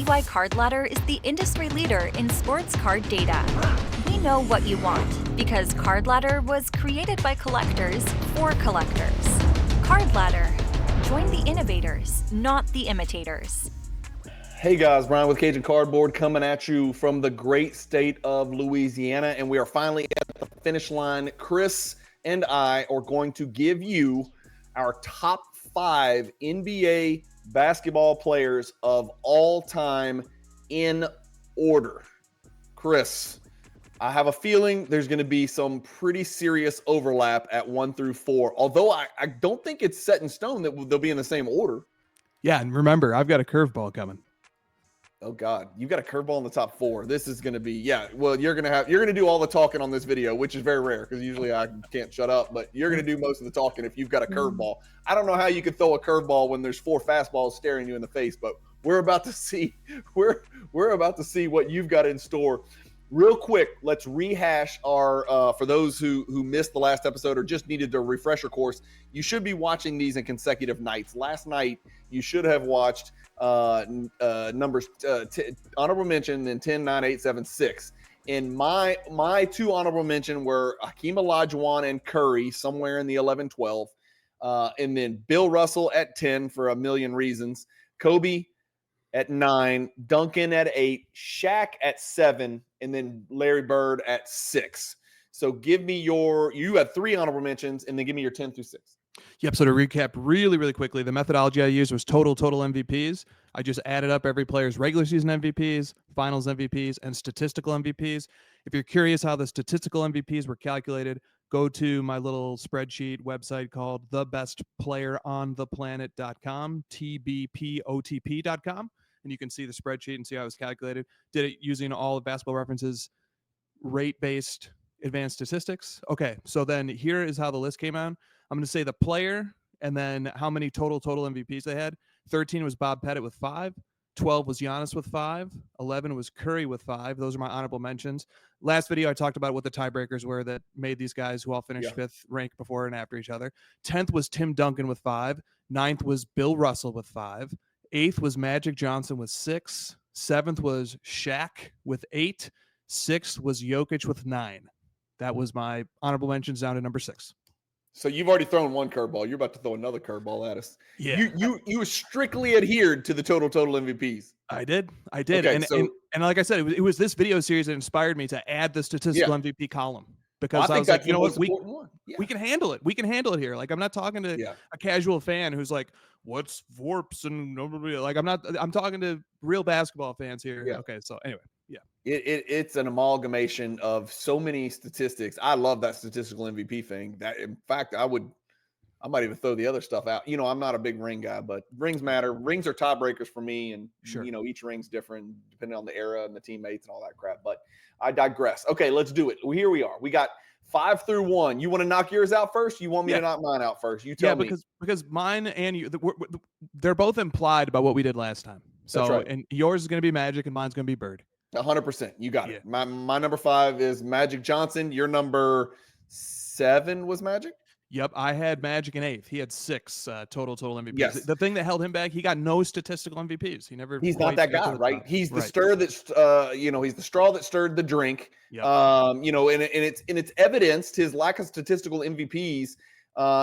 DY Card Ladder is the industry leader in sports card data. We know what you want because Card Ladder was created by collectors for collectors. Card Ladder. Join the innovators, not the imitators. Hey guys, Brian with Cajun Cardboard coming at you from the great state of Louisiana, and we are finally at the finish line. Chris and I are going to give you our top 5 NBA basketball players of all time in order. Chris, I have a feeling there's going to be some pretty serious overlap at 1 through 4, although I don't think it's set in stone that they'll be in the same order. Yeah, and remember, I've got a curveball coming. Oh God, you got a curveball in the top 4. This is going to be, well, you're going to do all the talking on this video, which is very rare because usually I can't shut up, but you're going to do most of the talking if you've got a curveball. I don't know how you could throw a curveball when there's 4 fastballs staring you in the face, but we're about to see, we're about to see what you've got in store. Real quick, let's rehash our, for those who missed the last episode or just needed a refresher course, you should be watching these in consecutive nights. Last night, you should have watched numbers honorable mention in 10, 9, 8, 7, 6. And my 2 honorable mention were Hakeem Olajuwon and Curry somewhere in the 11, 12. And then Bill Russell at 10 for a million reasons. Kobe at 9, Duncan at 8, Shaq at 7, and then Larry Bird at 6. So give me you have 3 honorable mentions, and then give me your 10 through 6. Yep. So to recap really, really quickly, the methodology I used was total MVPs. I just added up every player's regular season MVPs, finals MVPs, and statistical MVPs. If you're curious how the statistical MVPs were calculated, go to my little spreadsheet website called thebestplayerontheplanet.com, TBPOTP.com. And you can see the spreadsheet and see how it was calculated. Did it using all of Basketball Reference's rate-based advanced statistics. Okay, so then here is how the list came out. I'm going to say the player and then how many total MVPs they had. 13 was Bob Pettit with 5. 12 was Giannis with 5. 11 was Curry with 5. Those are my honorable mentions. Last video, I talked about what the tiebreakers were that made these guys who all finished 5th rank before and after each other. 10th was Tim Duncan with 5. 9th was Bill Russell with 5. 8th was Magic Johnson with 6. 7th was Shaq with 8. 6th was Jokic with 9. That was my honorable mentions down to number 6. So you've already thrown one curveball. You're about to throw another curveball at us. Yeah. You strictly adhered to the total MVPs. I did. Okay, and like I said, it was this video series that inspired me to add the statistical MVP column because I was like, you know what, we can handle it. We can handle it here. Like, I'm not talking to a casual fan who's like, what's VORPs and like, I'm talking to real basketball fans here. Yeah. Okay. So anyway. Yeah, it's an amalgamation of so many statistics. I love that statistical MVP thing. That, in fact, I might even throw the other stuff out. I'm not a big ring guy, but rings matter. Rings are tiebreakers for me, and each ring's different depending on the era and the teammates and all that crap. But I digress. Okay, let's do it. Here we are. We got 5 through 1. You want to knock yours out first? You want me to knock mine out first? You tell me. Because mine and you, they're both implied by what we did last time. So, that's right. And yours is going to be Magic, and mine's going to be Bird. 100%. You got it. My number 5 is Magic Johnson. Your number 7 was Magic? Yep. I had Magic in 8th. He had 6 total MVPs. Yes. The thing that held him back, he got no statistical MVPs. He's not that guy, right? He's the stir that's he's the straw that stirred the drink. Yep. And it's evidenced, his lack of statistical MVPs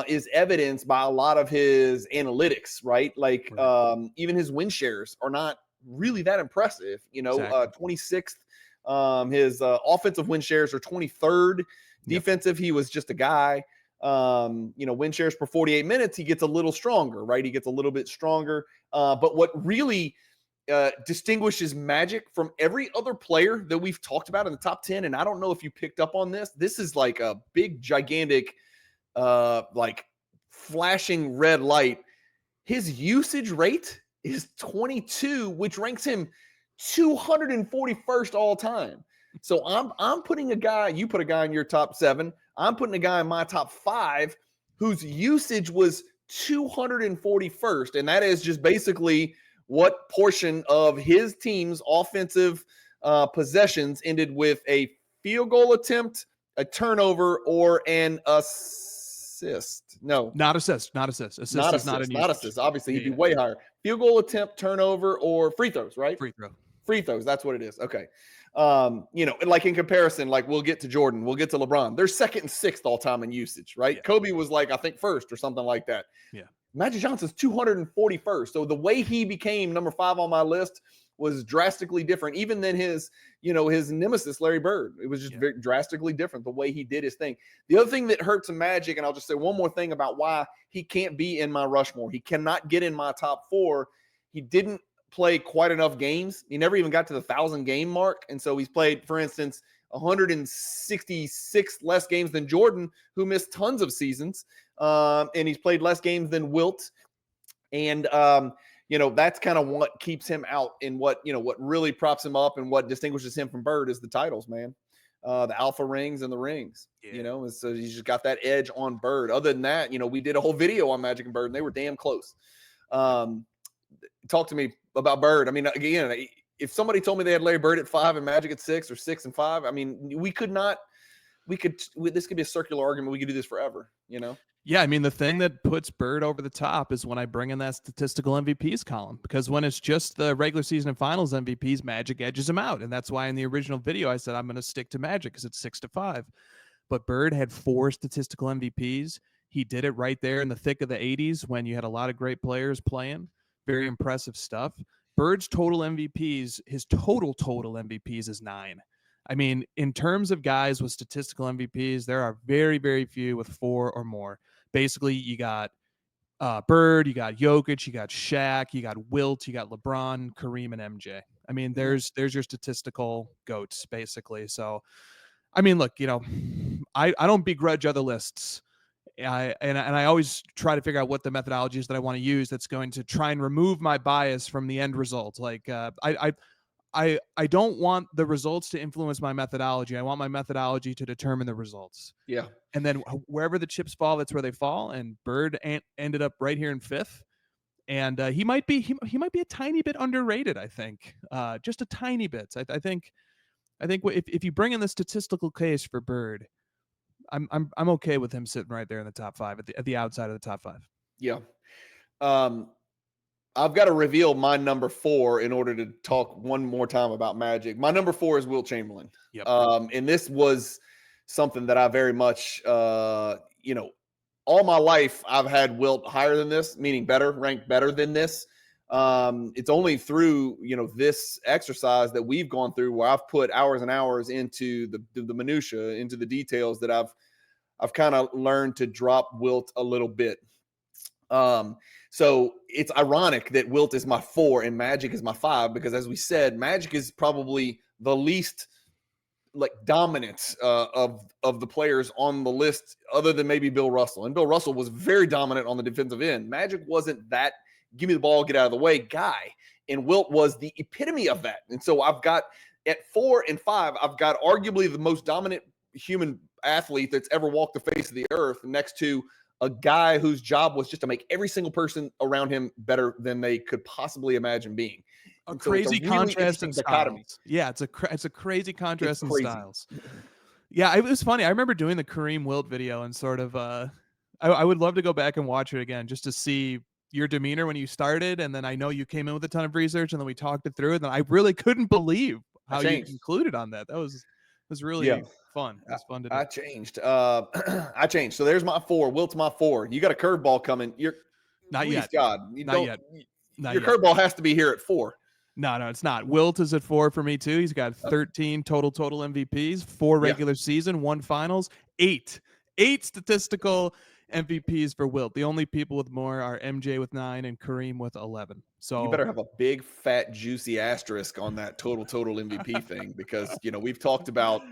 is evidenced by a lot of his analytics, right? Like even his win shares are not really that impressive, exactly. 26th. His offensive win shares are 23rd. Defensive, he was just a guy. Win shares per 48 minutes, he gets a little stronger, right? He gets a little bit stronger. But what really distinguishes Magic from every other player that we've talked about in the top 10, and I don't know if you picked up on this, this is like a big, gigantic, like flashing red light. His usage rate is 22, which ranks him 241st all time. So I'm putting a guy, you put a guy in your top 7. I'm putting a guy in my top 5 whose usage was 241st. And that is just basically what portion of his team's offensive possessions ended with a field goal attempt, a turnover, or an assist. assist. No, Not assist. Assist not is not assist. in Not usage. assist. Obviously, he'd be Yeah. way higher. Field goal attempt, turnover, or free throws, right? Free throw. Free throws. That's what it is. Okay. Like in comparison, like we'll get to Jordan, we'll get to LeBron. They're second and sixth all time in usage, right? Yeah. Kobe was like, I think first or something like that. Yeah. Magic Johnson's 241st. So the way he became number 5 on my list was drastically different, even than his nemesis, Larry Bird. It was just very drastically different the way he did his thing. The other thing that hurts Magic, and I'll just say one more thing about why he can't be in my Rushmore. He cannot get in my top 4. He didn't play quite enough games. He never even got to the 1,000 game mark. And so he's played, for instance, 166 less games than Jordan, who missed tons of seasons. And he's played less games than Wilt. And, that's kind of what keeps him out, and what really props him up and what distinguishes him from Bird is the titles, man. The alpha rings and the rings, and so he's just got that edge on Bird. Other than that, we did a whole video on Magic and Bird, and they were damn close. Talk to me about Bird. I mean, again, if somebody told me they had Larry Bird at 5 and Magic at 6 or 6 and 5, I mean, this could be a circular argument. We could do this forever, Yeah, I mean, the thing that puts Bird over the top is when I bring in that statistical MVPs column, because when it's just the regular season and finals MVPs, Magic edges him out. And that's why in the original video, I said, I'm going to stick to Magic because it's 6-5. But Bird had 4 statistical MVPs. He did it right there in the thick of the 80s when you had a lot of great players playing. Very impressive stuff. Bird's total MVPs, his total MVPs is 9. I mean, in terms of guys with statistical MVPs, there are very, very few with 4 or more. Basically, you got Bird, you got Jokic, you got Shaq, you got Wilt, you got LeBron, Kareem, and MJ. I mean, there's your statistical goats, basically. So, I mean, look, I don't begrudge other lists. I always try to figure out what the methodology is that I want to use that's going to try and remove my bias from the end result. Like I don't want the results to influence my methodology. I want my methodology to determine the results. Yeah. And then wherever the chips fall, that's where they fall. And Bird ended up right here in 5th. And he might be a tiny bit underrated, I think. Just a tiny bit. I think if you bring in the statistical case for Bird, I'm okay with him sitting right there in the top 5 at the outside of the top 5. Yeah. I've got to reveal my number 4 in order to talk one more time about Magic. My number 4 is Wilt Chamberlain. Yep. And this was something that I very much, all my life I've had Wilt higher than this, meaning ranked better than this. It's only through, this exercise that we've gone through where I've put hours and hours into the minutia, into the details, that I've kind of learned to drop Wilt a little bit. So it's ironic that Wilt is my 4 and Magic is my 5, because as we said, Magic is probably the least dominant of the players on the list, other than maybe Bill Russell. And Bill Russell was very dominant on the defensive end. Magic wasn't that give me the ball, get out of the way guy. And Wilt was the epitome of that. And so I've got at 4 and 5, I've got arguably the most dominant human athlete that's ever walked the face of the earth, next to a guy whose job was just to make every single person around him better than they could possibly imagine being. A crazy contrast in dichotomy. styles. Yeah, it's a crazy contrast in styles. Yeah, it was funny. I remember doing the Kareem Wilt video and sort of I would love to go back and watch it again just to see your demeanor when you started, and then I know you came in with a ton of research, and then we talked it through, and then I really couldn't believe how you concluded on that. That was really fun. It was fun to do. I changed. I changed. So there's my 4. Wilt's my 4. You got a curveball coming. You're not yet. God, not yet. Your curveball has to be here at 4. No, it's not. Wilt is at 4 for me too. He's got 13 total MVPs, 4 regular season, 1 finals, 8 statistical MVPs for Wilt. The only people with more are MJ with 9 and Kareem with 11. So you better have a big, fat, juicy asterisk on that total MVP thing, because we've talked about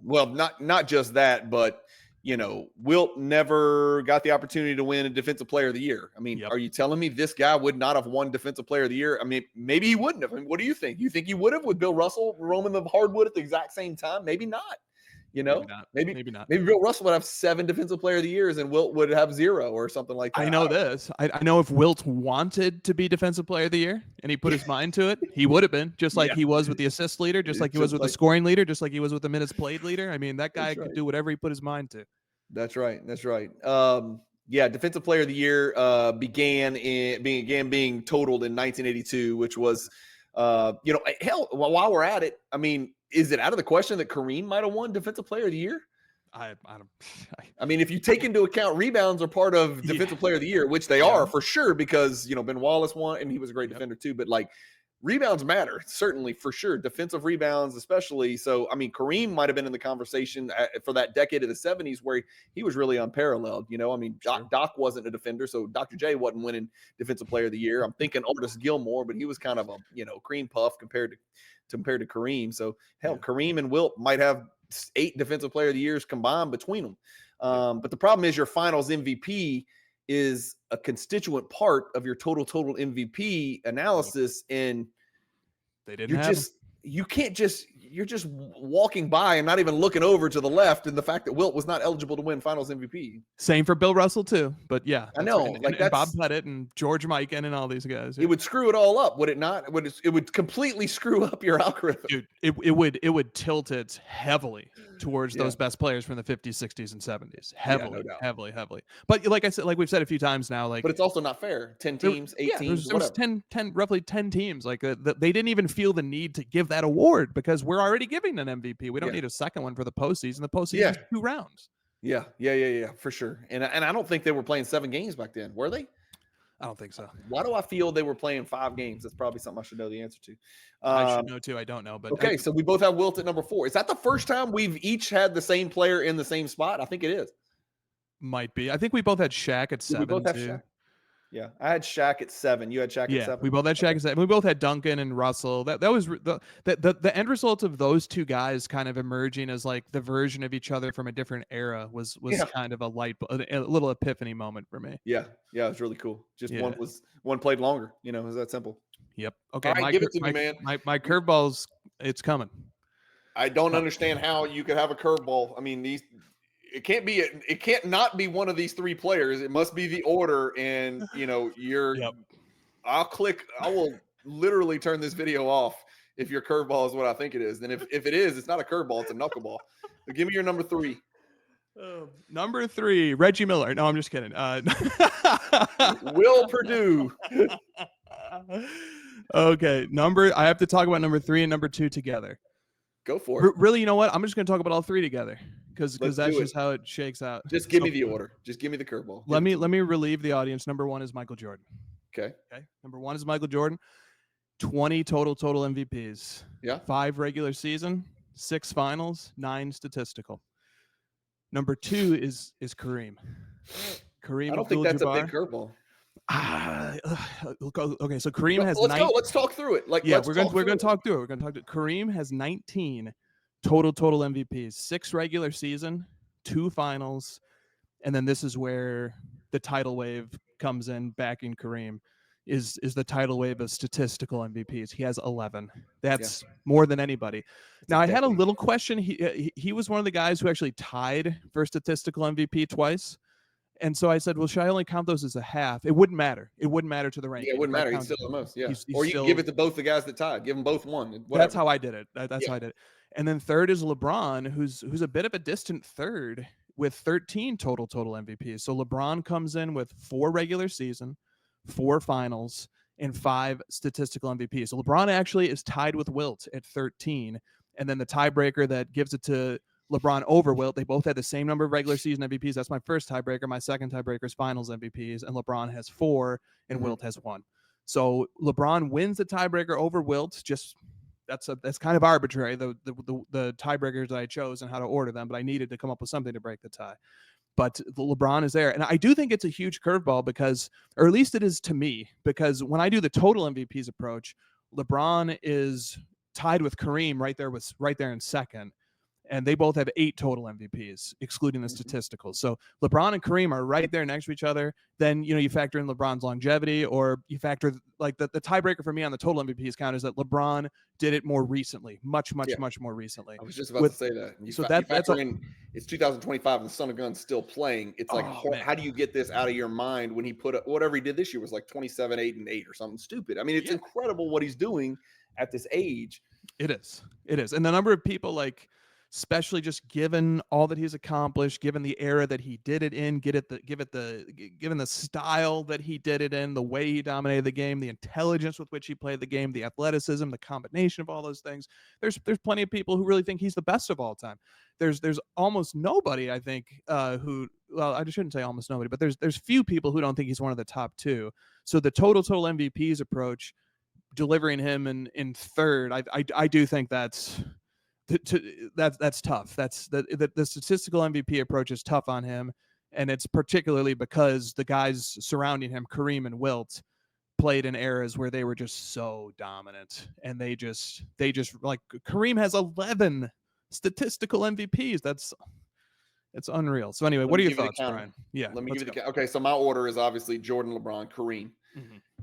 well, not just that, but Wilt never got the opportunity to win a Defensive Player of the Year. I mean, Are you telling me this guy would not have won Defensive Player of the Year? I mean, maybe he wouldn't have. I mean, what do you think? You think he would have with Bill Russell roaming the hardwood at the exact same time? Maybe not. Maybe not. Maybe Bill Russell would have 7 Defensive Player of the Years and Wilt would have 0 or something like that. I know this. I know if Wilt wanted to be Defensive Player of the Year and he put his mind to it, he would have been, just like he was with the assist leader, just like he was with the scoring leader, just like he was with the minutes played leader. I mean, that guy could do whatever he put his mind to. That's right. That's right. Yeah, Defensive Player of the Year began being totaled in 1982, which was, hell, while we're at it, I mean, is it out of the question that Kareem might have won Defensive Player of the Year? I don't. I mean, if you take into account rebounds are part of Defensive Player of the Year, which they are for sure, because Ben Wallace won and he was a great defender too. But like, rebounds matter, certainly, for sure. Defensive rebounds, especially. So, I mean, Kareem might have been in the conversation for that decade of the 70s where he was really unparalleled. I mean, Doc wasn't a defender, so Dr. J wasn't winning Defensive Player of the Year. I'm thinking Otis Gilmore, but he was kind of a cream puff compared to Kareem. So, hell, Kareem and Wilt might have 8 Defensive Player of the Years combined between them. But the problem is your Finals MVP is a constituent part of your total MVP analysis, and they didn't you're just walking by and not even looking over to the left, and the fact that Wilt was not eligible to win Finals MVP. Same for Bill Russell too, but yeah, I know, right. And Bob Pettit and George Mikan and all these guys. It would screw it all up, would it not? It would completely screw up your algorithm. Dude, it would tilt it heavily towards those best players from the 50s, 60s, and 70s. Heavily. But like I said, like we've said a few times now, like, but it's also not fair. 10 teams, 8 teams, there was 10, roughly 10 teams. Like they didn't even feel the need to give that award because we're already giving an MVP. We don't need a second one for the postseason. The postseason is 2 rounds. Yeah, for sure. And I don't think they were playing 7 games back then, were they? I don't think so. Why do I feel they were playing 5 games? That's probably something I should know the answer to. I should know too. I don't know, but okay. So we both have Wilt at number 4. Is that the first time we've each had the same player in the same spot? I think it is. Might be. I think we both had Shaq at 7. We both have Shaq. Yeah, I had Shaq at 7. You had Shaq at 7. We both had Shaq at 7. We both had Duncan and Russell. That was the end result of those two guys kind of emerging as like the version of each other from a different era was kind of a little epiphany moment for me. Yeah, it was really cool. Just one played longer. It was that simple. Yep. Okay, all right, give it to me, man. My curveball's it's coming. I don't understand how you could have a curveball. I mean, it can't not be one of these 3 players. It must be the order. And I will literally turn this video off if your curveball is what I think it is. And if it is, it's not a curveball, it's a knuckleball. So give me your number 3. Number 3, Reggie Miller. No, I'm just kidding. Will Purdue. Okay, I have to talk about number 3 and number 2 together. Go for it. Really, you know what? I'm just going to talk about all 3 together because that's just how it shakes out. Just give me the order. Just give me the curveball. Let me relieve the audience. Number 1 is Michael Jordan. Okay. Number 1 is Michael Jordan. 20 total MVPs. Yeah. 5 regular season, 6 finals, 9 statistical. Number 2 is Kareem. I don't think that's a big curveball. Okay, so Kareem has. Let's talk through it. We're going to talk through it. Kareem has 19 total MVPs, 6 regular season, 2 finals, and then this is where the tidal wave comes in backing Kareem. Is the tidal wave of statistical MVPs? He has 11. That's more than anybody. Now I had a little question. He was one of the guys who actually tied for statistical MVP twice. And so I said, well, should I only count those as a half? It wouldn't matter. It wouldn't matter to the ranking. Yeah, it wouldn't matter. He's still the most. Yeah. Or you can give it to both the guys that tied. Give them both one. Whatever. That's how I did it. That's how I did it. And then 3rd is LeBron, who's a bit of a distant 3rd with 13 total MVPs. So LeBron comes in with 4 regular season, 4 finals, and 5 statistical MVPs. So LeBron actually is tied with Wilt at 13. And then the tiebreaker that gives it to LeBron over Wilt, they both had the same number of regular season MVPs. That's my first tiebreaker. My second tiebreaker is finals MVPs, and LeBron has 4 and Wilt has 1. So LeBron wins the tiebreaker over Wilt. Just that's kind of arbitrary, the tiebreakers that I chose and how to order them, but I needed to come up with something to break the tie. But LeBron is there. And I do think it's a huge curveball because, or at least it is to me, because when I do the total MVPs approach, LeBron is tied with Kareem right there in second. And they both have 8 total MVPs, excluding the statisticals. So LeBron and Kareem are right there next to each other. Then, you factor in LeBron's longevity, or you factor like the tiebreaker for me on the total MVPs count is that LeBron did it more recently, much more recently. I was just about to say that. That's it's 2025 and the Son of Gun's still playing. It's like, how do you get this out of your mind when he put up whatever he did this year was like 27, 8, and 8 or something stupid. I mean, it's incredible what he's doing at this age. It is. And the number of people like especially just given all that he's accomplished, given the era that he did it in, given the style that he did it in, the way he dominated the game, the intelligence with which he played the game, the athleticism, the combination of all those things. There's plenty of people who really think he's the best of all time. There's almost nobody, I think, who, well, I shouldn't say almost nobody, but there's few people who don't think he's one of the top two. So the total MVPs approach, delivering him in third, I do think that's tough. That's the statistical MVP approach is tough on him, and it's particularly because the guys surrounding him, Kareem and Wilt, played in eras where they were just so dominant, and they just like Kareem has 11 statistical MVPs. It's unreal. So anyway, what are your thoughts, Brian? Yeah, let me give you the okay. So my order is obviously Jordan, LeBron, Kareem,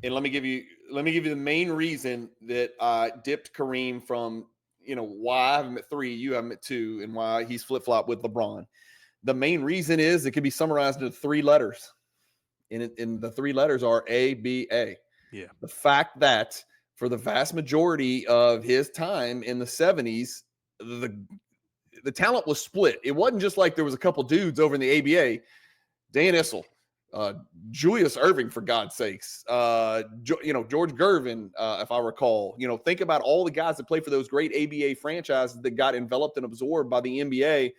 and let me give you the main reason that I dipped Kareem from, why I have him at 3, you have him at 2, and why he's flip-flop with LeBron. The main reason is it can be summarized into 3 letters. And the 3 letters are ABA. Yeah. The fact that for the vast majority of his time in the 70s, the talent was split. It wasn't just like there was a couple dudes over in the ABA. Dan Issel, Julius Erving, for God's sakes, George Gervin, if I recall. Think about all the guys that played for those great ABA franchises that got enveloped and absorbed by the NBA.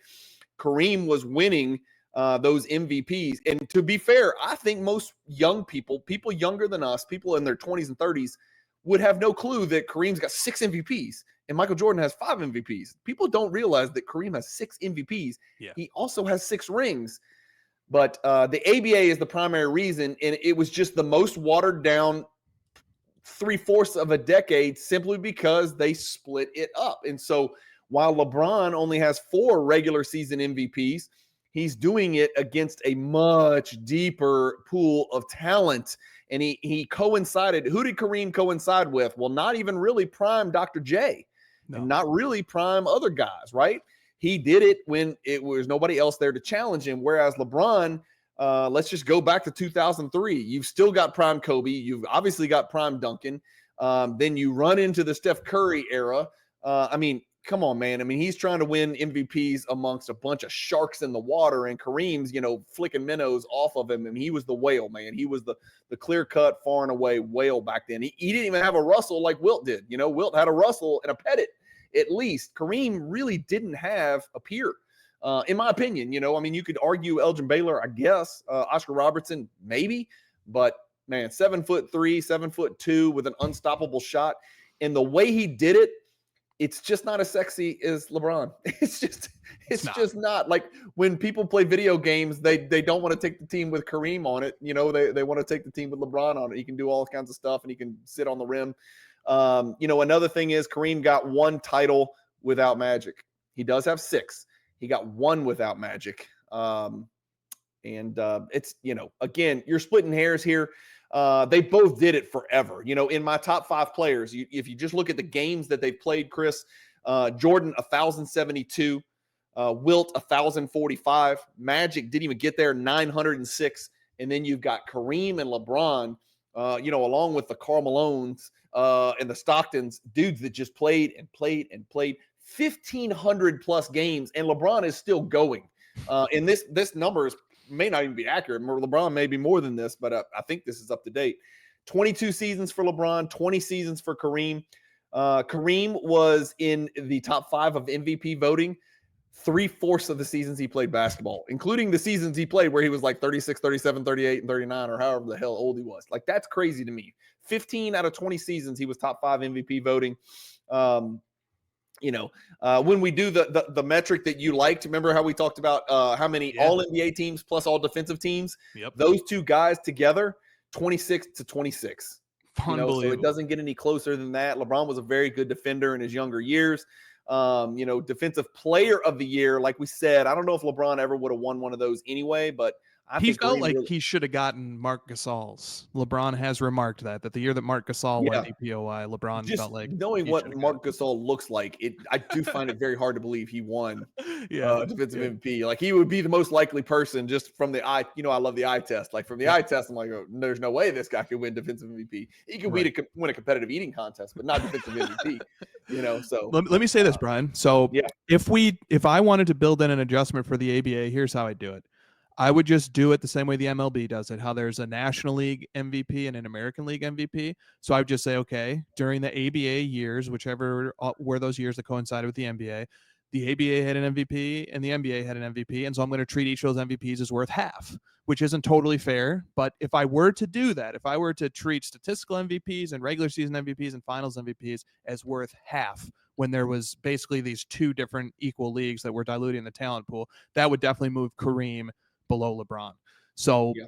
Kareem was winning those MVPs. And to be fair, I think most young people younger than us, people in their 20s and 30s, would have no clue that Kareem's got 6 MVPs and Michael Jordan has 5 MVPs. People don't realize that Kareem has 6 MVPs. Yeah. He also has 6 rings. But the ABA is the primary reason, and it was just the most watered down 3/4 of a decade simply because they split it up. And so while LeBron only has 4 regular season MVPs, he's doing it against a much deeper pool of talent. And he coincided. Who did Kareem coincide with? Well, not even really prime Dr. J, and not really prime other guys, right? He did it when it was nobody else there to challenge him. Whereas LeBron, let's just go back to 2003. You've still got prime Kobe. You've obviously got prime Duncan. Then you run into the Steph Curry era. Come on, man. He's trying to win MVPs amongst a bunch of sharks in the water, and Kareem's, flicking minnows off of him. He was the whale, man. He was the clear-cut, far and away whale back then. He didn't even have a Russell like Wilt did. Wilt had a Russell and a Pettit, at least. Kareem really didn't have a peer, in my opinion. You could argue Elgin Baylor, I guess. Oscar Robertson, maybe. But, man, 7'3", 7'2", with an unstoppable shot. And the way he did it, it's just not as sexy as LeBron. It's just not. Like when people play video games, they don't want to take the team with Kareem on it. They want to take the team with LeBron on it. He can do all kinds of stuff, and he can sit on the rim. Another thing is Kareem got 1 title without Magic. He does have 6. He got 1 without Magic. It's, again, you're splitting hairs here. They both did it forever. In my top 5 players, if you just look at the games that they've played, Chris, Jordan, 1,072, Wilt, 1,045, Magic didn't even get there, 906. And then you've got Kareem and LeBron, along with the Karl Malones and the Stocktons, dudes that just played 1,500 plus games, and LeBron is still going. And this number may not even be accurate. LeBron may be more than this, but I think this is up to date. 22 seasons for LeBron, 20 seasons for Kareem. Kareem was in the top 5 of MVP voting 3/4 of the seasons he played basketball, including the seasons he played where he was like 36, 37, 38, and 39, or however the hell old he was. Like, that's crazy to me. 15 out of 20 seasons he was top 5 MVP voting. When we do the metric that you liked, remember how we talked about how many all NBA teams plus all defensive teams? Yep. Those 2 guys together, 26 to 26. Unbelievable. So it doesn't get any closer than that. LeBron was a very good defender in his younger years. Defensive player of the year, like we said, I don't know if LeBron ever would have won one of those anyway, but He think felt Kareem like really, he should have gotten Marc Gasol's. LeBron has remarked that the year that Marc Gasol won yeah. DPOY, LeBron Just felt like knowing he should what have got Marc Gasol looks like, I do find it very hard to believe he won it. Yeah. defensive Yeah. MVP. Like he would be the most likely person just from the eye. You know, I love the eye test. Like from the Yeah. eye test, I'm like, oh, there's no way this guy could win defensive MVP. He could Right. win a competitive eating contest, but not defensive MVP. You know, so Let me say this, Brian. So yeah, if I wanted to build in an adjustment for the ABA, here's how I do it. I would just do it the same way the MLB does it, how there's a National League MVP and an American League MVP. So I would just say, okay, during the ABA years, whichever were those years that coincided with the NBA, the ABA had an MVP and the NBA had an MVP. And so I'm going to treat each of those MVPs as worth half, which isn't totally fair. But if I were to do that, if I were to treat statistical MVPs and regular season MVPs and finals MVPs as worth half, when there was basically these two different equal leagues that were diluting the talent pool, that would definitely move Kareem below LeBron. So yeah,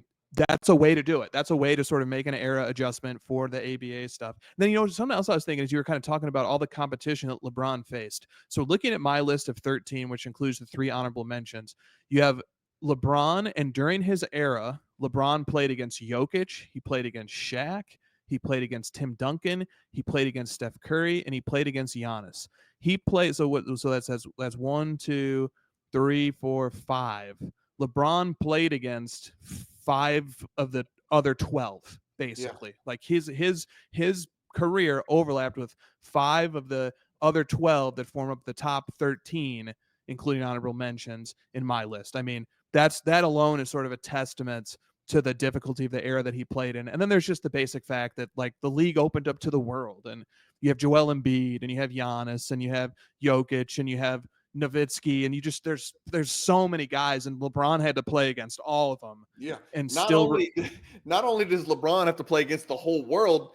that's a way to do it. That's a way to sort of make an era adjustment for the ABA stuff. And then, something else I was thinking is you were kind of talking about all the competition that LeBron faced. So looking at my list of 13, which includes the 3 honorable mentions, you have LeBron, and during his era, LeBron played against Jokic, he played against Shaq, he played against Tim Duncan, he played against Steph Curry, and he played against Giannis. He played, so that says that's 1, 2, 3, 4, 5. LeBron played against 5 of the other 12, basically. Yeah. Like his career overlapped with 5 of the other 12 that form up the top 13, including honorable mentions in my list. I mean, that alone is sort of a testament to the difficulty of the era that he played in. And then there's just the basic fact that like the league opened up to the world, and you have Joel Embiid, and you have Giannis, and you have Jokic, and you have Nowitzki, and you just there's so many guys, and LeBron had to play against all of them. yeah. And not only does LeBron have to play against the whole world,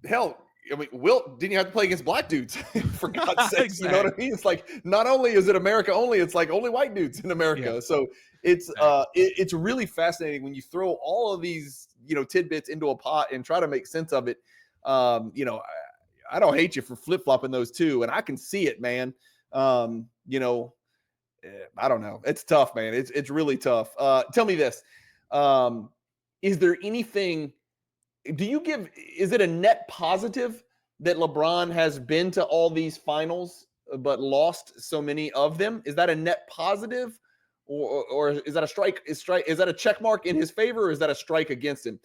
hell, I mean, Wilt didn't you have to play against black dudes for God's sake? Exactly. You know what I mean? It's like not only is it America only, it's like only white dudes in America. Yeah. So it's really fascinating when you throw all of these tidbits into a pot and try to make sense of it. I don't hate you for flip flopping those two, and I can see it, man. I don't know. It's tough, man. It's really tough. Tell me this. Is there anything, is it a net positive that LeBron has been to all these finals, but lost so many of them? Is that a net positive or is that a strike? Is that a check mark in his favor, or is that a strike against him?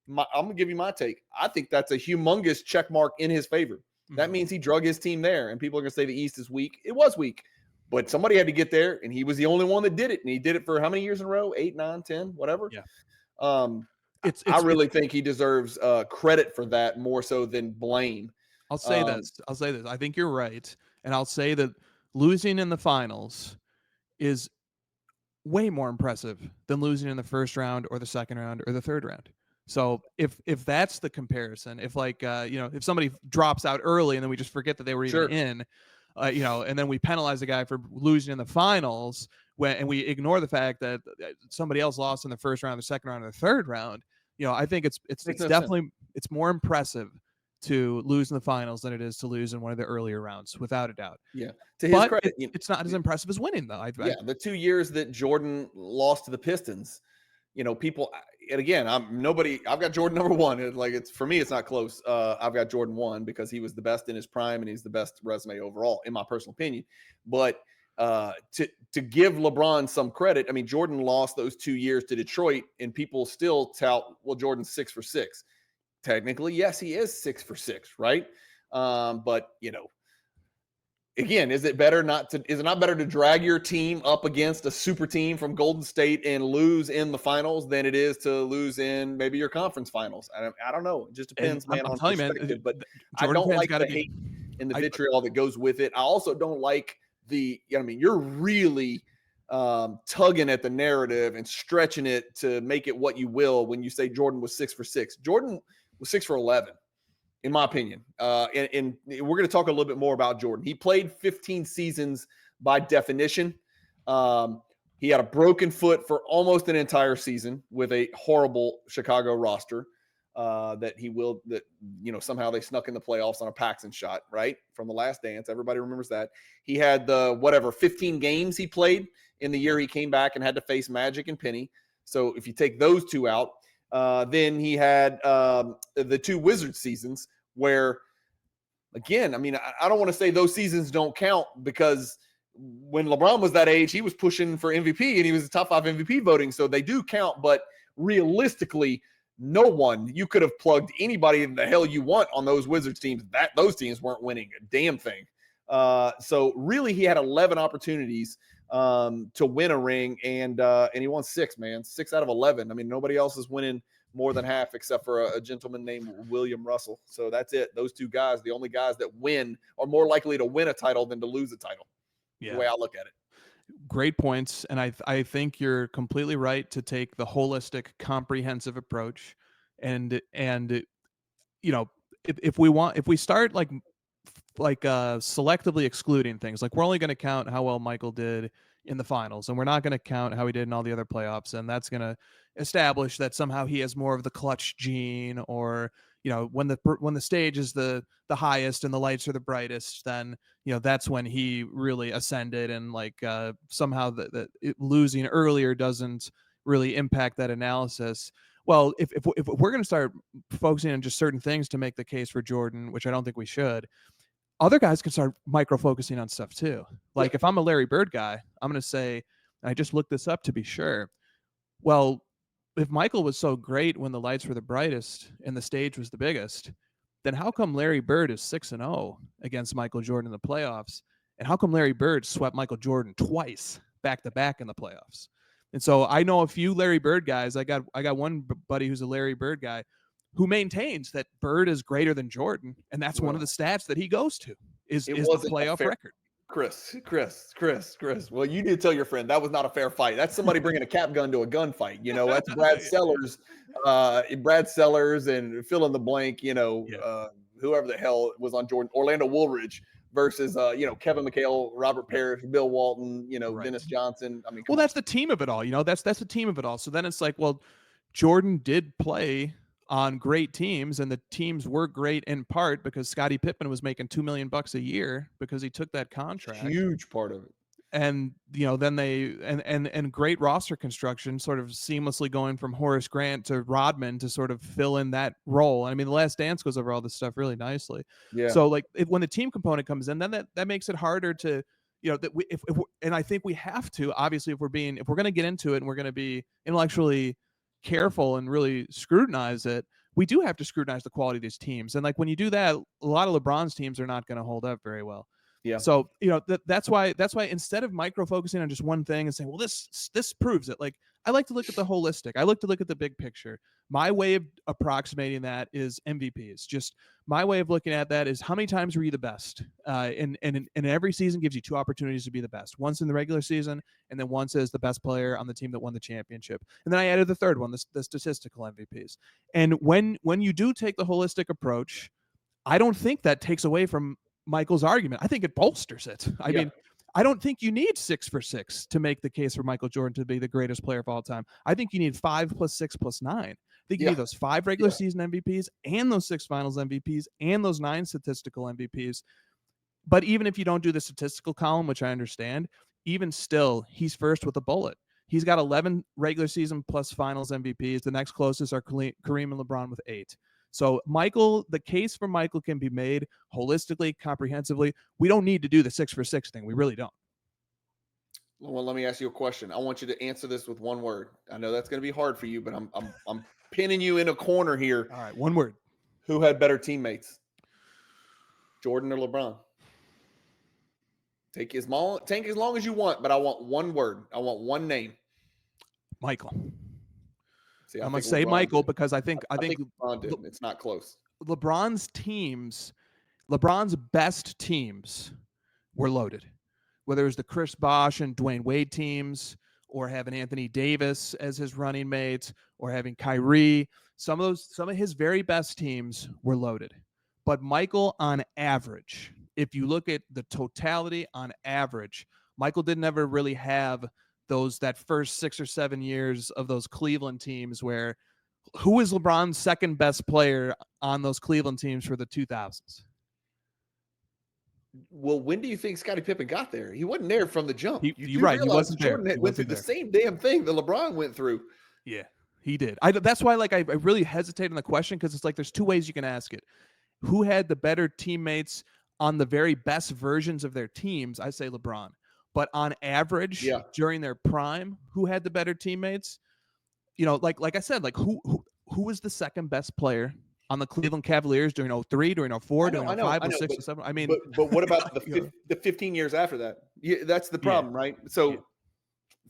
I'm going to give you my take. I think that's a humongous check mark in his favor. Mm-hmm. That means he drug his team there, and people are going to say the East is weak. It was weak, but somebody had to get there, and he was the only one that did it. And he did it for how many years in a row? 8, 9, 10, whatever. Yeah. I really think he deserves credit for that more so than blame. I'll say this. I think you're right. And I'll say that losing in the finals is way more impressive than losing in the first round or the second round or the third round. So if that's the comparison, if if somebody drops out early and then we just forget that they were even in, and then we penalize the guy for losing in the finals and we ignore the fact that somebody else lost in the first round, the second round, or the third round, I think it's definitely it's more impressive to lose in the finals than it is to lose in one of the earlier rounds, without a doubt. Yeah. To his credit, it's not as impressive as winning, though. The 2 years that Jordan lost to the Pistons, people, and again, I've got Jordan number 1. It's for me, it's not close. I've got Jordan 1 because he was the best in his prime and he's the best resume overall, in my personal opinion. But to give LeBron some credit, I mean, Jordan lost those 2 years to Detroit, and people still tout, well, Jordan's 6 for 6. Technically, yes, he is 6 for 6, right? But again, is it not better to drag your team up against a super team from Golden State and lose in the finals than it is to lose in maybe your conference finals? I don't know. It just depends, man, on perspective. But I don't like the hate and the vitriol that goes with it. I also don't like you're really tugging at the narrative and stretching it to make it what you will when you say Jordan was 6 for 6. Jordan was 6 for 11. In my opinion. And we're going to talk a little bit more about Jordan. He played 15 seasons by definition. He had a broken foot for almost an entire season with a horrible Chicago roster somehow they snuck in the playoffs on a Paxson shot, right? From the Last Dance. Everybody remembers that. He had 15 games he played in the year he came back and had to face Magic and Penny. So if you take those two out, then he had the 2 Wizards seasons where, again, I mean, I don't want to say those seasons don't count, because when LeBron was that age, he was pushing for MVP and he was top 5 MVP voting. So they do count, but realistically, no one, you could have plugged anybody in the hell you want on those Wizards teams. Those teams weren't winning a damn thing. So really he had 11 opportunities to win a ring, and he won 6, man. 6 out of 11. I mean, nobody else is winning more than half except for a gentleman named William Russell. So that's it. Those 2 guys, the only guys that win, are more likely to win a title than to lose a title. Yeah. The way I look at it. Great points. And I think you're completely right to take the holistic, comprehensive approach. And you know, if we start like selectively excluding things, like we're only going to count how well Michael did in the finals, and we're not going to count how he did in all the other playoffs, and that's going to establish that somehow he has more of the clutch gene, or when the stage is the highest and the lights are the brightest, then that's when he really ascended, and somehow losing earlier doesn't really impact that analysis. Well, if we're going to start focusing on just certain things to make the case for Jordan, which I don't think we should, other guys can start micro-focusing on stuff too. Like if I'm a Larry Bird guy, I'm going to say, and I just looked this up to be sure, well, if Michael was so great when the lights were the brightest and the stage was the biggest, then how come Larry Bird is 6-0 against Michael Jordan in the playoffs? And how come Larry Bird swept Michael Jordan twice back-to-back in the playoffs? And so I know a few Larry Bird guys. I got one buddy who's a Larry Bird guy who maintains that Bird is greater than Jordan, and that's one of the stats that he goes to is the playoff record. Chris. Well, you need to tell your friend that was not a fair fight. That's somebody bringing a cap gun to a gunfight. That's Brad Sellers, and fill in the blank. Whoever the hell was on Jordan, Orlando Woolridge versus Kevin McHale, Robert Parrish, Bill Walton, right. Dennis Johnson. I mean, well, that's the team of it all. That's the team of it all. So then it's like, well, Jordan did play on great teams, and the teams were great in part because Scottie Pippen was making $2 million a year because he took that contract. Huge part of it. And then they and great roster construction, sort of seamlessly going from Horace Grant to Rodman to sort of fill in that role. I mean, The Last Dance goes over all this stuff really nicely. Yeah. So when the team component comes in, then that makes it harder to and I think we have to, obviously, if we're going to get into it and we're going to be intellectually careful and really scrutinize it, we do have to scrutinize the quality of these teams. And when you do that, a lot of LeBron's teams are not going to hold up very well. Yeah. So that's why instead of micro focusing on just one thing and saying, well, this proves it, I like to look at the holistic. I like to look at the big picture. My way of approximating that is MVPs. Just my way of looking at that is how many times were you the best? And every season gives you 2 opportunities to be the best. Once in the regular season, and then once as the best player on the team that won the championship. And then I added the third one, the statistical MVPs. And when you do take the holistic approach, I don't think that takes away from Michael's argument. I think it bolsters it. I mean, I don't think you need 6 for 6 to make the case for Michael Jordan to be the greatest player of all time. I think you need 5 + 6 + 9. I think you need those 5 regular season MVPs and those 6 finals MVPs and those 9 statistical MVPs. But even if you don't do the statistical column, which I understand, even still, he's first with a bullet. He's got 11 regular season plus finals MVPs. The next closest are Kareem and LeBron with 8. So the case for Michael can be made holistically, comprehensively. We don't need to do the 6 for 6 thing. We really don't. Well, let me ask you a question. I want you to answer this with one word. I know that's going to be hard for you, but I'm pinning you in a corner here. All right, one word. Who had better teammates, Jordan or LeBron? Take as long as you want, but I want one word. I want one name. Michael. See, I'm going to say LeBron Michael did. Because I think LeBron did. It's not close. LeBron's best teams were loaded. Whether it was the Chris Bosh and Dwayne Wade teams, or having Anthony Davis as his running mate, or having Kyrie, some of his very best teams were loaded. But Michael, on average, if you look at the totality on average, Michael didn't ever really have that first 6 or 7 years of those Cleveland teams where who is LeBron's second best player on those Cleveland teams for the 2000s? Well, when do you think Scottie Pippen got there? He wasn't there from the jump. You're right. He wasn't there. Jordan went through the same damn thing that LeBron went through. Yeah, he did. That's why I really hesitate on the question, because it's like there's two ways you can ask it. Who had the better teammates on the very best versions of their teams? I say LeBron. But on average, during their prime, who had the better teammates? Like I said, who was the second best player on the Cleveland Cavaliers during 03, during 04, during 05, 06, 07? I mean, but what about the 15 years after that? Yeah, that's the problem, right? So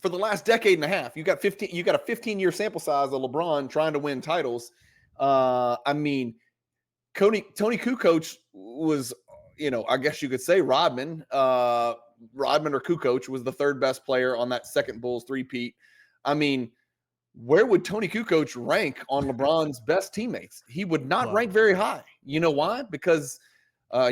for the last decade and a half, you got a 15-year sample size of LeBron trying to win titles. I mean, Tony Kukoc was, I guess you could say Rodman or Kukoc was the third best player on that second Bulls three-peat. I mean, where would Tony Kukoc rank on LeBron's best teammates? He would not rank very high. You know why? Because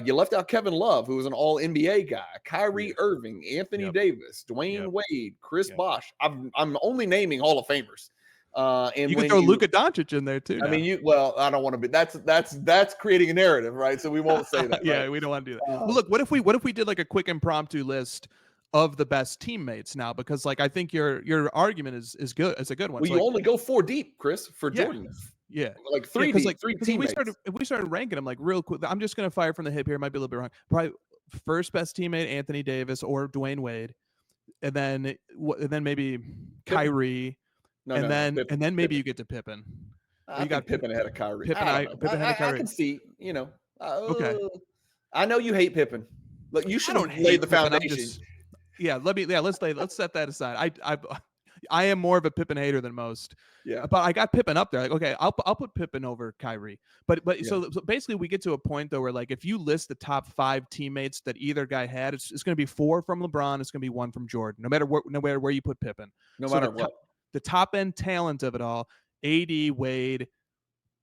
you left out Kevin Love, who was an all-NBA guy, Kyrie Irving, Anthony Davis, Dwayne Wade, Chris Bosh. I'm only naming Hall of Famers. And you can throw Luka Doncic in there too. I mean, I don't want to be. That's creating a narrative, right? So we won't say that. Yeah, right? We don't want to do that. Well, look, what if we did like a quick impromptu list of the best teammates now? Because I think your argument is good. It's a good one. Well, you only go 4 deep, Chris, for Jordan. Yeah, like 3 deep, 3 teammates. If we started ranking them real quick, I'm just gonna fire from the hip here. It might be a little bit wrong. Probably first best teammate Anthony Davis or Dwayne Wade, and then maybe Kyrie. And then maybe you get to Pippen. You got Pippen ahead of Kyrie. Pippen ahead of Kyrie. I can see, okay. I know you hate Pippen. Look, you should have laid the foundation. Let's set that aside. I am more of a Pippen hater than most. Yeah. But I got Pippen up there. Okay, I'll put Pippen over Kyrie. But so basically we get to a point though where if you list the top 5 teammates that either guy had, it's going to be 4 from LeBron. It's going to be 1 from Jordan. No matter where you put Pippen. No matter what. The top end talent of it all: AD, Wade,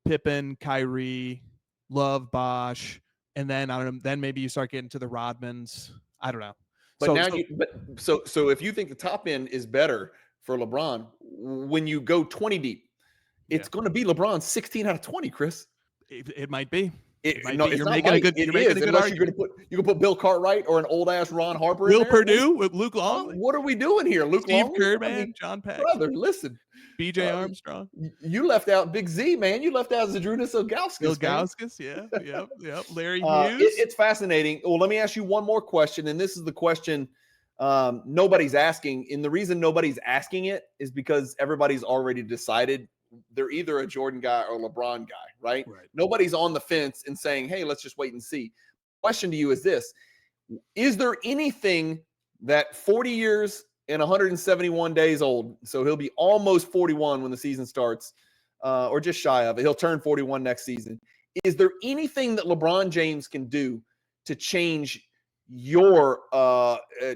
Pippen, Kyrie, Love, Bosh, and then I don't know. Then maybe you start getting to the Rodmans. I don't know. But so if you think the top end is better for LeBron, when you go 20 deep, it's going to be LeBron 16 out of 20, Chris. It might be. You're making a good argument. You can put Bill Cartwright or an old ass Ron Harper. Will Purdue with Luke Longley. What are we doing here, Luke Steve Longley? Kerr, man. John Paxson. Brother, listen. B.J. Armstrong. You left out Big Z, man. You left out Zydrunas Ilgauskas. Ilgauskas, yeah. Larry Hughes. It's fascinating. Well, let me ask you one more question, and this is the question nobody's asking. And the reason nobody's asking it is because everybody's already decided they're either a Jordan guy or LeBron guy, right? Nobody's on the fence and saying, hey, let's just wait and see. Question to you is this: is there anything that 40 years and 171 days old, so he'll be almost 41 when the season starts, or just shy of it, he'll turn 41 next season. Is there anything that LeBron James can do to change your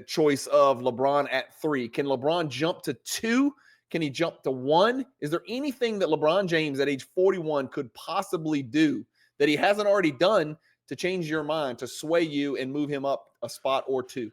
choice of LeBron at 3? Can LeBron jump to 2? Can he jump to 1? Is there anything that LeBron James at age 41 could possibly do that he hasn't already done to change your mind, to sway you and move him up a spot or 2?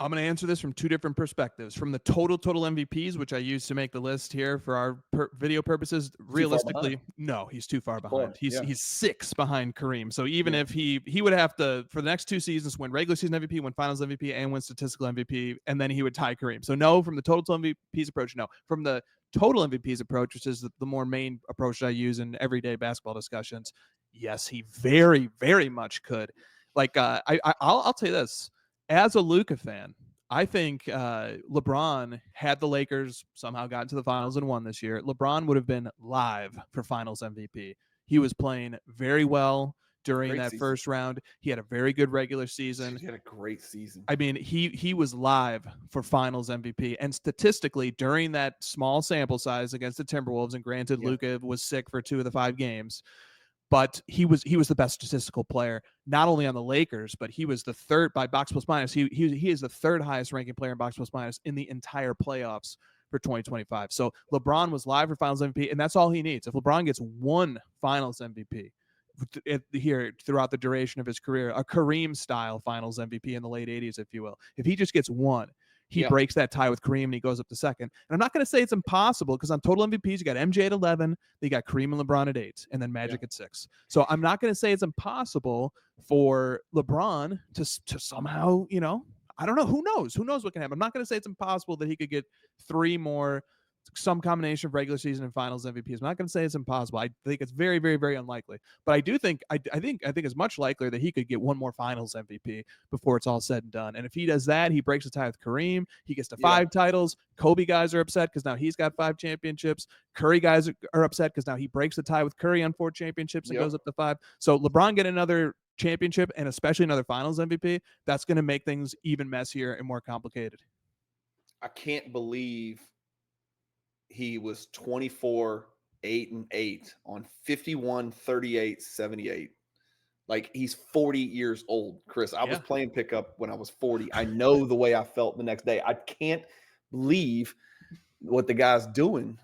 I'm going to answer this from 2 different perspectives. From the total MVPs, which I use to make the list here for our video purposes. Realistically, no, he's too far behind. He's 6 behind Kareem. So even if he would have to, for the next 2 seasons, win regular season MVP, win finals MVP, and win statistical MVP, and then he would tie Kareem. So no, from the total MVPs approach, no. From the total MVPs approach, which is the more main approach that I use in everyday basketball discussions, yes, he very, very much could. I'll tell you this. As a Luka fan, I think LeBron, had the Lakers somehow gotten to the finals and won this year, LeBron would have been live for finals MVP. He was playing very well during that first round. He had a very good regular season. He had a great season. I mean, he was live for finals MVP. And statistically, during that small sample size against the Timberwolves, and granted, Luka was sick for 2 of the 5 games, but he was the best statistical player, not only on the Lakers, but he was the 3rd by box plus minus. He is the 3rd highest ranking player in box plus minus in the entire playoffs for 2025. So LeBron was live for finals MVP, and that's all he needs. If LeBron gets 1 finals MVP here throughout the duration of his career, a Kareem style finals MVP in the late 80s, if you will, if he just gets 1, he breaks that tie with Kareem and he goes up to 2nd. And I'm not going to say it's impossible, because on total MVPs, you got MJ at 11, you got Kareem and LeBron at 8, and then Magic at 6. So I'm not going to say it's impossible for LeBron to somehow, I don't know. Who knows? Who knows what can happen? I'm not going to say it's impossible that he could get 3 more some combination of regular season and finals MVPs. I'm not going to say it's impossible. I think it's very, very, very unlikely. But I do think I think it's much likelier that he could get one more finals MVP before it's all said and done. And if he does that, he breaks the tie with Kareem. He gets to 5 titles. Kobe guys are upset because now he's got 5 championships. Curry guys are upset because now he breaks the tie with Curry on 4 championships and goes up to 5. So LeBron get another championship and especially another finals MVP. That's going to make things even messier and more complicated. I can't believe he was 24, 8-8 on 51, 38, 78. Like, he's 40 years old, Chris. I was playing pickup when I was 40. I know the way I felt the next day. I can't believe what the guy's doing.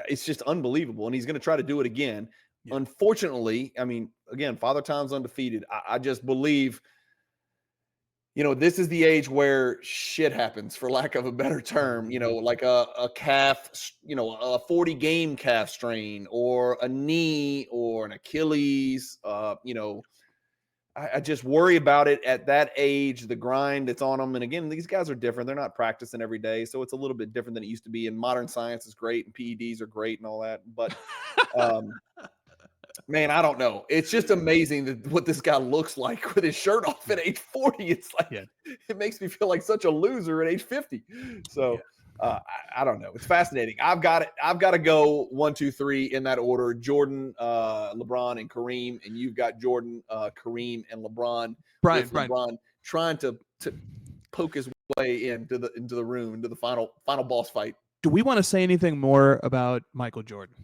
It's just unbelievable. And he's going to try to do it again. Yeah. Unfortunately, I mean, again, Father Time's undefeated. I just believe, this is the age where shit happens, for lack of a better term, like a calf, a 40-game calf strain or a knee or an Achilles. I just worry about it at that age, the grind that's on them. And again, these guys are different. They're not practicing every day. So it's a little bit different than it used to be. And modern science is great and PEDs are great and all that. But, man, I don't know. It's just amazing what this guy looks like with his shirt off at age 40. It's like, it makes me feel like such a loser at age 50. So I don't know. It's fascinating. I've got to go 1, 2, 3 in that order. Jordan, LeBron, and Kareem. And you've got Jordan, Kareem, and LeBron. Brian trying to poke his way into the room, into the final boss fight. Do we want to say anything more about Michael Jordan?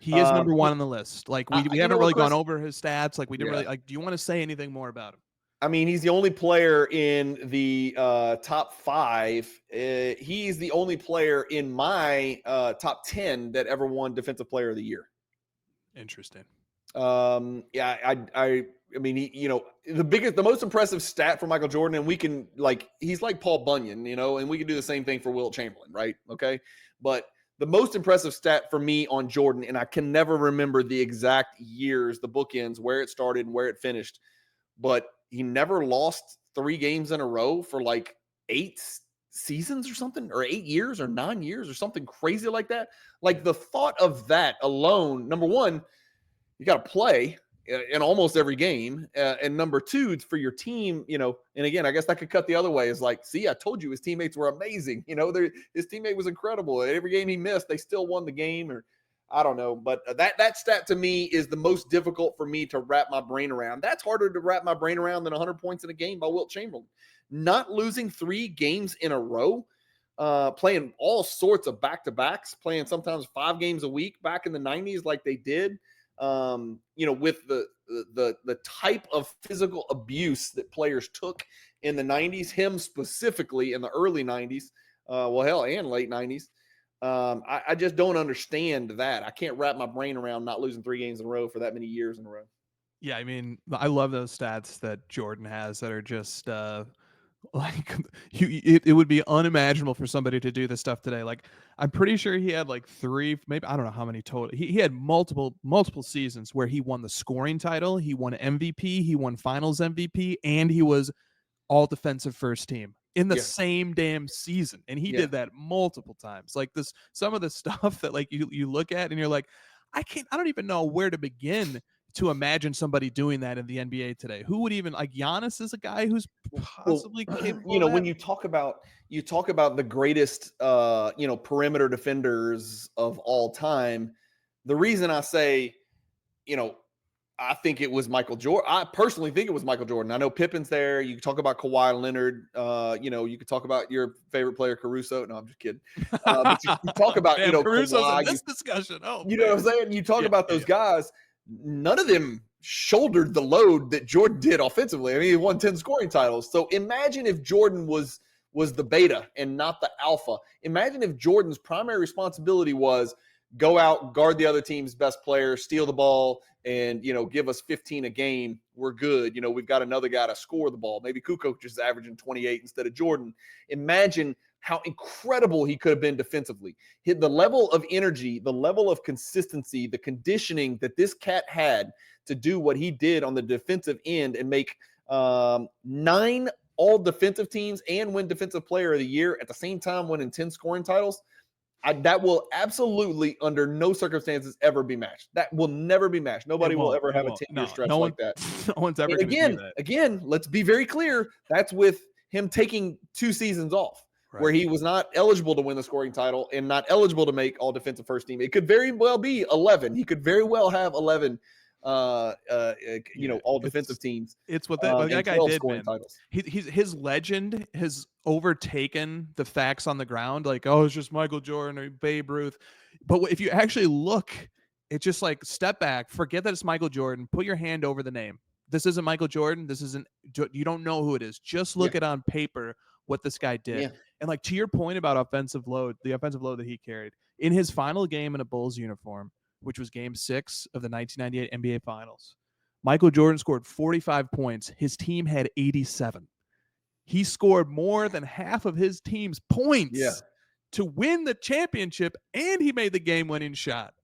He is number 1 on the list. Like, we haven't really gone over his stats. Like, we didn't really, like, do you want to say anything more about him? I mean, he's the only player in the top 5. He's the only player in my top 10 that ever won Defensive Player of the Year. Interesting. I mean, the most impressive stat for Michael Jordan, and we can, he's like Paul Bunyan, and we can do the same thing for Wilt Chamberlain, right? Okay. But the most impressive stat for me on Jordan, and I can never remember the exact years, the bookends, where it started and where it finished, but he never lost 3 games in a row for 8 seasons or something, or 8 years or 9 years or something crazy like that. Like, the thought of that alone, number one, you got to play in almost every game. And number 2, for your team, and again, I guess that could cut the other way, is like, see, I told you his teammates were amazing. His teammate was incredible. Every game he missed, they still won the game, or I don't know. But that stat to me is the most difficult for me to wrap my brain around. That's harder to wrap my brain around than 100 points in a game by Wilt Chamberlain. Not losing 3 games in a row, playing all sorts of back-to-backs, playing sometimes 5 games a week back in the 90s like they did. With the type of physical abuse that players took in the 90s, him specifically in the early 90s, and late 90s. I just don't understand that. I can't wrap my brain around not losing 3 games in a row for that many years in a row. Yeah, I mean, I love those stats that Jordan has that are just it would be unimaginable for somebody to do this stuff today. Like, I'm pretty sure he had 3, maybe, I don't know how many total. He had multiple seasons where he won the scoring title, he won MVP, he won finals MVP, and he was all defensive first team in the same damn season. And he did that multiple times. Like, some of the stuff that you look at and you're like, I don't even know where to begin to imagine somebody doing that in the NBA today. Who would even, Giannis is a guy who's possibly capable of when you talk about the greatest perimeter defenders of all time, the reason I say, I think it was Michael Jordan. I personally think it was Michael Jordan. I know Pippen's there. You can talk about Kawhi Leonard. You could talk about your favorite player, Caruso. No, I'm just kidding. But you talk about, Caruso's Kawhi, in this discussion. Oh, you know what I'm saying? You talk about those guys. None of them shouldered the load that Jordan did offensively. I mean, he won 10 scoring titles. So imagine if Jordan was the beta and not the alpha. Imagine if Jordan's primary responsibility was go out, guard the other team's best player, steal the ball, and, give us 15 a game. We're good. We've got another guy to score the ball. Maybe Kukoc is averaging 28 instead of Jordan. Imagine how incredible he could have been defensively. The level of energy, the level of consistency, the conditioning that this cat had to do what he did on the defensive end and make 9 all defensive teams and win Defensive Player of the Year at the same time, winning 10 scoring titles. That will absolutely, under no circumstances, ever be matched. That will never be matched. Nobody will ever have a 10-year stretch like that. No one's ever And going to do that. again, let's be very clear. That's with him taking 2 seasons off, where he was not eligible to win the scoring title and not eligible to make all defensive first team. It could very well be 11. He could very well have 11 all defensive teams. It's what that guy did, man. Titles. His legend has overtaken the facts on the ground. Like, oh, it's just Michael Jordan or Babe Ruth. But if you actually look, it's just like, step back, forget that it's Michael Jordan, put your hand over the name. This isn't Michael Jordan. This isn't, you don't know who it is. Just look at on paper what this guy did. Yeah. And like, to your point about offensive load, the offensive load that he carried in his final game in a Bulls uniform, which was game 6 of the 1998 NBA Finals, Michael Jordan scored 45 points. His team had 87. He scored more than half of his team's points to win the championship, and he made the game-winning shot.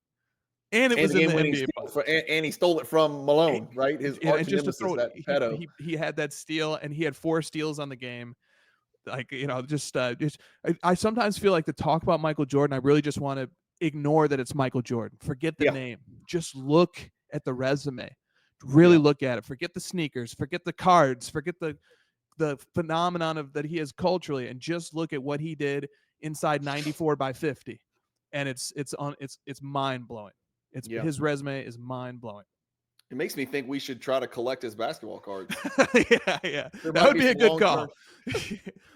And it was in the NBA. And he stole it from Malone, right? His arch nemesis, that pedo. He had that steal, and he had 4 steals on the game. Like, I sometimes feel like to talk about Michael Jordan, I really just want to ignore that it's Michael Jordan. Forget the name. Just look at the resume. Really look at it. Forget the sneakers. Forget the cards. Forget the phenomenon of that he is culturally, and just look at what he did inside 94 by 50. And it's mind blowing. His resume is mind blowing. It makes me think we should try to collect his basketball cards. Yeah. That would be a good call.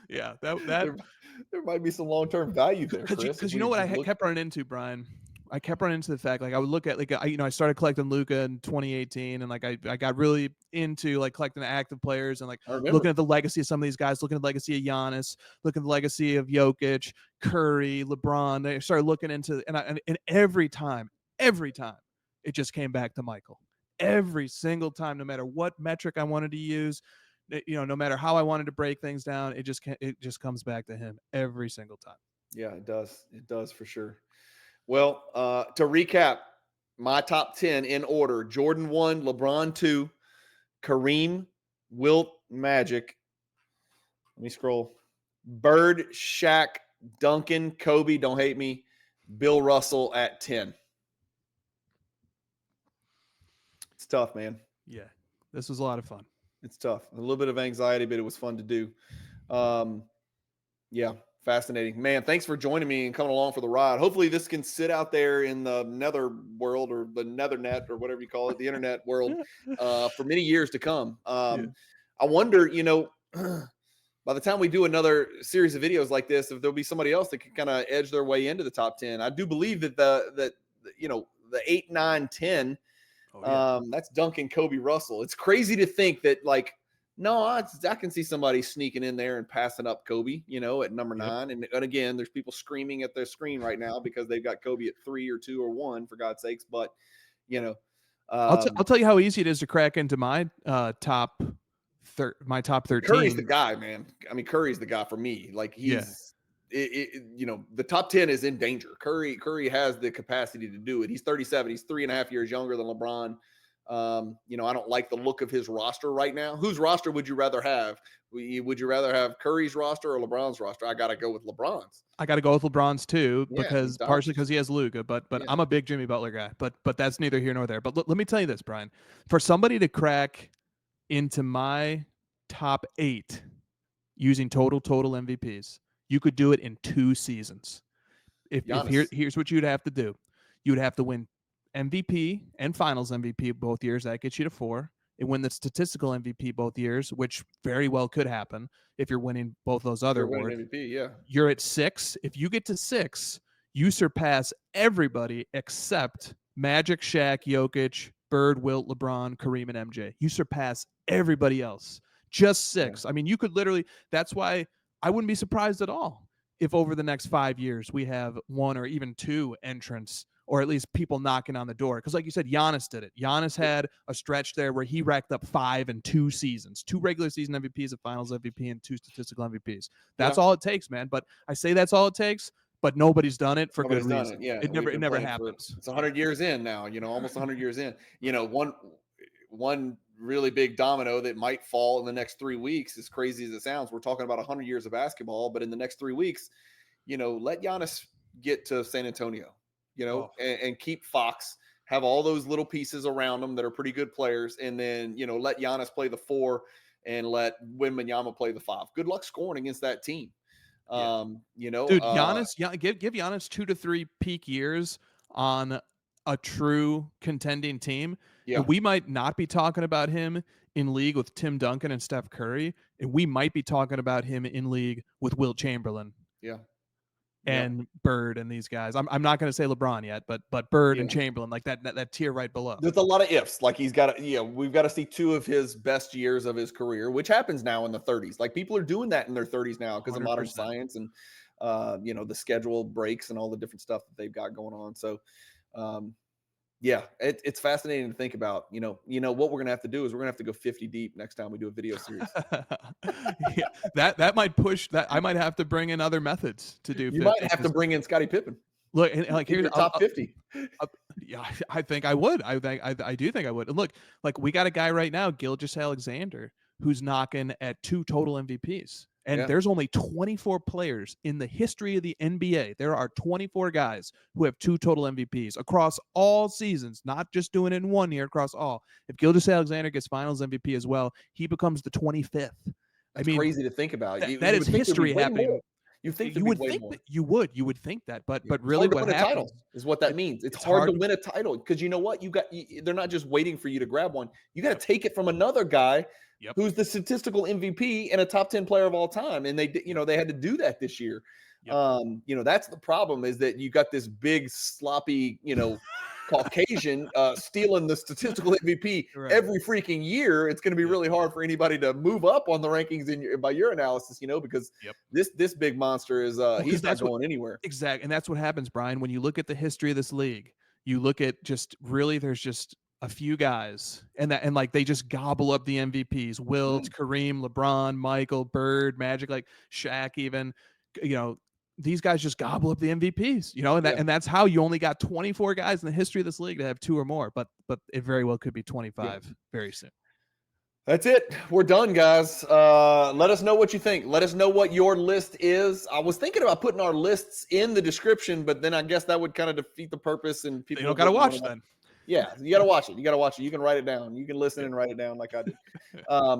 Yeah, there might be some long-term value there, because you know what I kept running into, Brian. I kept running into the fact, like, I would look at, like, I started collecting Luka in 2018, and like I got really into like collecting active players, and like looking at the legacy of some of these guys, looking at the legacy of Giannis, looking at the legacy of Jokic, Curry, LeBron. I started looking into, and every time it just came back to Michael. Every single time, no matter what metric I wanted to use, no matter how I wanted to break things down, it just comes back to him every single time. Yeah, it does. It does for sure. Well, to recap, my top 10 in order: Jordan 1, LeBron 2, Kareem, Wilt, Magic. Let me scroll. Bird, Shaq, Duncan, Kobe, don't hate me, Bill Russell at 10. It's tough, man. Yeah, this was a lot of fun. It's tough. A little bit of anxiety, but it was fun to do. Yeah, fascinating. Man, thanks for joining me and coming along for the ride. Hopefully this can sit out there in the nether world, or the nethernet, or whatever you call it, the internet world, for many years to come. I wonder, by the time we do another series of videos like this, if there'll be somebody else that can kind of edge their way into the top 10. I do believe that the 8, 9, 10, that's Duncan, Kobe, Russell. It's crazy to think that, like, no, I can see somebody sneaking in there and passing up Kobe, at number 9. And again, there's people screaming at their screen right now because they've got Kobe at 3 or 2 or 1, for God's sakes. But, I'll tell you how easy it is to crack into my top 13. Curry's the guy, man. I mean, Curry's the guy for me. Like, he's, the top 10 is in danger. Curry has the capacity to do it. He's 37. He's 3.5 years younger than LeBron. I don't like the look of his roster right now. Whose roster would you rather have? Would you rather have Curry's roster or LeBron's roster? I got to go with LeBron's. I got to go with LeBron's too, partially because he has Luka, but I'm a big Jimmy Butler guy, but that's neither here nor there. But let me tell you this, Brian, for somebody to crack into my top 8 using total MVPs, you could do it in 2 seasons. If here's what you'd have to do. You would have to win MVP and finals MVP both years. That gets you to 4. And win the statistical MVP both years, which very well could happen if you're winning both those other awards. MVP, you're at 6. If you get to 6, you surpass everybody except Magic, Shaq, Jokic, Bird, Wilt, LeBron, Kareem, and MJ. You surpass everybody else. Just 6. I mean, you could literally, that's why I wouldn't be surprised at all if over the next 5 years we have 1 or even 2 entrants, or at least people knocking on the door. Because like you said, Giannis did it. Giannis had a stretch there where he racked up 5 in 2 seasons, 2 regular season MVPs, a finals MVP, and 2 statistical MVPs. That's all it takes, man. But I say that's all it takes, but nobody's done it for good reason. It never happens. It's 100 years in now, almost 100 years in. One really big domino that might fall in the next 3 weeks, as crazy as it sounds. We're talking about 100 years of basketball, but in the next 3 weeks, let Giannis get to San Antonio, you know, Oh. and keep Fox, have all those little pieces around them that are pretty good players, and then, you know, let Giannis play the 4 and let Wembanyama play the 5. Good luck scoring against that team. Yeah. You know, Dude, Giannis, yeah, give Giannis 2 to 3 peak years on a true contending team, yeah, and we might not be talking about him in league with Tim Duncan and Steph Curry, and we might be talking about him in league with Wilt Chamberlain yeah, yeah, and Bird and these guys. I'm not going to say LeBron yet, but Bird yeah. and Chamberlain, like that tier right below. There's a lot of ifs. Like he's got to, yeah, we've got to see 2 of his best years of his career, which happens now in the 30s. Like people are doing that in their 30s now because of modern 100%. science and, you know, the schedule breaks and all the different stuff that they've got going on. So, yeah, it's fascinating to think about. You know what we're gonna have to do is we're gonna have to go 50 deep next time we do a video series. Yeah, that might push that. I might have to bring in other methods to do. You 50, might have to bring in Scottie Pippen. look, and like In here's your top 50. yeah, I think I would. I do think I would. And look, like we got a guy right now, Gilgeous Alexander, who's knocking at 2 total MVPs. And Yeah. there's only 24 players in the history of the NBA. There are 24 guys who have 2 total MVPs across all seasons, not just doing it in 1 year, across all. If Gilgeous Alexander gets Finals MVP as well, he becomes the 25th. That's I mean, crazy to think about. that You is would think there'd be history way happening. more. You think You there'd would be way think more. that you would think that, but It's really hard to what win a happens? title is what that means. It's hard to win a title because you know what? They're not just waiting for you to grab one. You got to take it from another guy Yep. who's the statistical MVP and a top 10 player of all time. And they had to do that this year. Yep. You know, that's the problem is that you got this big sloppy, you know, Caucasian stealing the statistical MVP Right. every freaking year. It's going to be Yep. really hard for anybody to move up on the rankings by your analysis, you know, because Yep. this big monster is he's not going anywhere. Exactly. And that's what happens, Brian, when you look at the history of this league. You look at just really there's just a few guys and like they just gobble up the MVPs. Wilt, Kareem, LeBron, Michael, Bird, Magic, like Shaq even, you know, these guys just gobble up the MVPs, you know, and that's how you only got 24 guys in the history of this league to have 2 or more, but it very well could be 25 very soon. That's it. We're done, guys. Let us know what you think. Let us know what your list is. I was thinking about putting our lists in the description, but then I guess that would kind of defeat the purpose. And people You don't got to watch then. Yeah, you got to watch it. You got to watch it. You can write it down. You can listen and write it down like I did.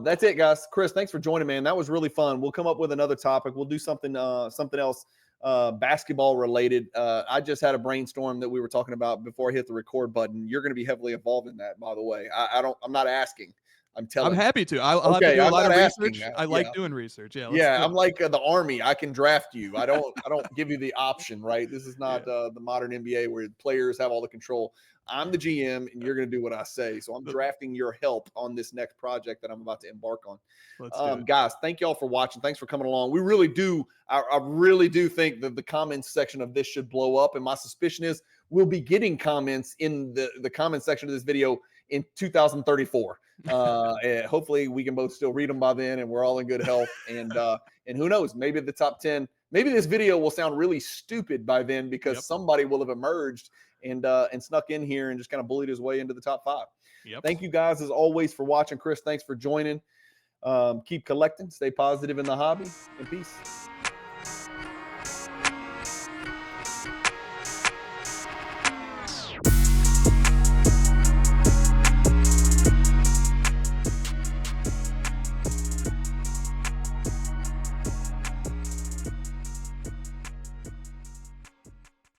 That's it, guys. Chris, thanks for joining, man. That was really fun. We'll come up with another topic. We'll do something else basketball related. I just had a brainstorm that we were talking about before I hit the record button. You're going to be heavily involved in that, by the way. I'm not asking. I'm telling. I'm happy to. I'll have Okay, to do a I'm lot of not research. asking. I like Yeah. doing research. Yeah. Yeah, I'm like the Army. I can draft you. I don't give you the option, right? This is not the modern NBA where players have all the control. I'm the GM, and you're going to do what I say. So I'm drafting your help on this next project that I'm about to embark on. Let's do it. Guys, thank y'all for watching. Thanks for coming along. We really do. I really do think that the comments section of this should blow up. And my suspicion is we'll be getting comments in the comment section of this video in 2034. And hopefully we can both still read them by then and we're all in good health. And who knows, maybe the top 10, maybe this video will sound really stupid by then because somebody will have emerged and snuck in here and just kind of bullied his way into the top 5. Thank you guys as always for watching. Chris, thanks for joining. Keep collecting, stay positive in the hobby, and peace.